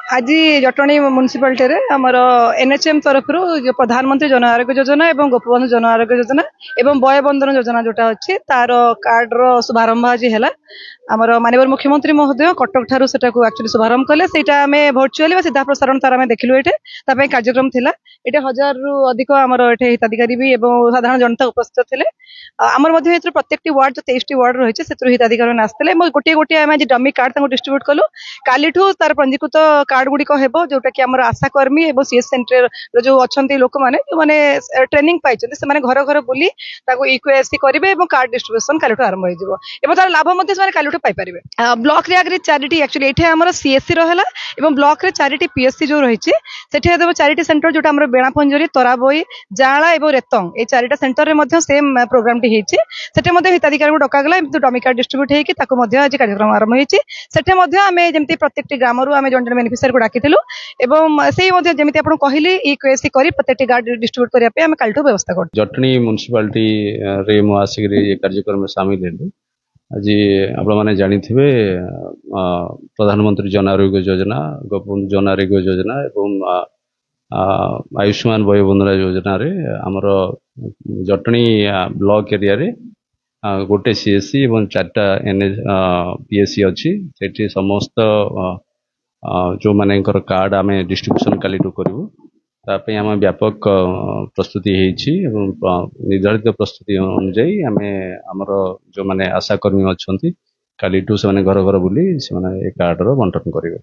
आज जटणी म्युनिसिपालिटी आमर एनएचएम तरफ जो प्रधानमंत्री जन आरोग्य योजना और गोपबंधु जन आरोग्य योजना एवं वयबंधन योजना जोटा अच्छी तार कार्ड रो शुभारंभ आज है आमर माननीय मुख्यमंत्री महोदय कटक ठारू सेटा को एक्चुअली शुभारंभ कले सेटा आमे वर्चुअली सीधा प्रसारण तार आमे देखिलु एटे तापे कार्यक्रम थिला एटे 1000 रु अधिक आमर एटे हिताधिकारी भी एवं साधारण जनता उपस्थित थिले आमर मध्ये एतर प्रत्येकटी वार्ड जो 23 टी वार्ड रहिছে सेतर हिताधिकारी ने आस्तेले गोटे गोटे आमे आज डमी कार्ड ताको डिस्ट्रीब्यूट कलु कालीठू तार पंजीकृत कार्ड गुडी को हेबो जोटा कि आमर आशा कर्मी एवं सीएस सेंटर जो अछंती लोक माने जो माने ट्रेनिंग पाइछन से माने घर घर बुली ताको इक्यूएससी करिवे एवं कार्ड डिस्ट्रीब्यूशन कालीठू आरंभ होई जिवो एवं तार लाभ मध्ये से माने कालीठू पाई परिबे ब्लॉक रे आगरे चारिटी एक्चुअली एठे हमर सीएससी रहला एवं ब्लॉक रे चारिटी पीएससी जो रहिছে सेठे देबो चारिटी सेंटर जोटा हमर बेणापंजरी तराबोई जाला एवं रेतंग ए चारिटा सेंटर रे मध्ये सेम प्रोग्राम टी हेछि सेठे मध्ये हिताधिकारी को डका गला एमति डमी कार्ड डिस्ट्रीब्यूट हेकि ताको मध्ये आज कार्यक्रम आरंभ हेछि सेठे मध्ये आमे जेमति प्रत्येकटी ग्राम रु आमे जन बेनिफिशियरी को डाकिथिलु एवं सेही मध्ये जेमति आपण कहिली इक्यूएससी करी प्रत्येकटी कार्ड डिस्ट्रीब्यूट करिया पे आमे कालठू व्यवस्था कर जटनी म्युनिसिपालिटी रे मो आसिकरी ये कार्यक्रम में शामिल हेलु आज आप मैंने जानी थे प्रधानमंत्री जन आरोग्य योजना गोपबंधु जन आरोग्य योजना एवं आयुष्मान वयोबंधन योजना रे आमर जटनी ब्लॉक एरिया रे गोटे सीएससी एवं 4टा पीएससी अच्छी से समस्त जो माने कार्ड आम डिस्ट्रीब्यूशन काली करूँ तापे आम व्यापक प्रस्तुति निर्धारित प्रस्तुति अनुजाई आम आमर जो माने आशाकर्मी अच्छा कालीठू से घर घर बुली से कार्ड रो बंटन करेंगे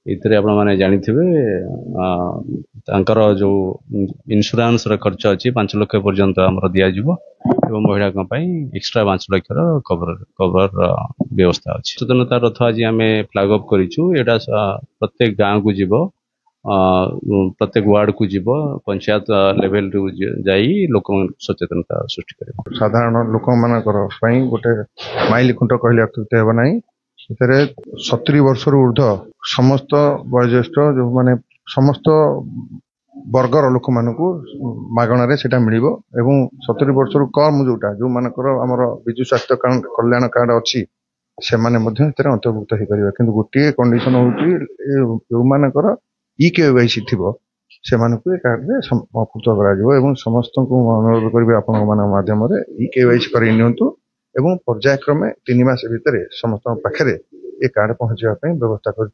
इतरे आप जानिथिबे जो इंश्योरेंस खर्च अच्छी 5 लाख पर्यंत आमर दिज्व एवं महिला एक्स्ट्रा 5 लाख कवर व्यवस्था अच्छी सचेतनता रथ आज आम फ्लैग अप करा प्रत्येक गाँव को जीव प्रत्येक वार्ड को जीव पंचायत लेवल जाई लोक सचेतनता सृष्टि कर साधारण लोक मानकर गोटे माइल खुंट कहले अत्युक्ति हेब नाही सेतरे 70 वर्ष ऊर्ध्व समस्त वयोज्येष्ठ जो माने समस्त वर्गर लोक मानकू मागणारे सेटा मिलिबो एवं 70 वर्ष कम जोटा जो मानकर हमर बिजु स्वास्थ्य कल्याण कार्ड अछि से माने मध्ये सेतरे अंतर्भुक्त हे करिवे किंतु गोटे कंडीशन होउची जो मानकर इकेवाईसी थिबो से मानकू कार्ड रे संपुक्त करा जिवो एवं समस्त को अनुरोध करिवे आपन मान माध्यम रे इकेवाईसी करि नियंतु एवं पर्यायक्रमे 3 मास भितर समस्त पाखरे ए कार्ड पहुंचवा व्यवस्था कर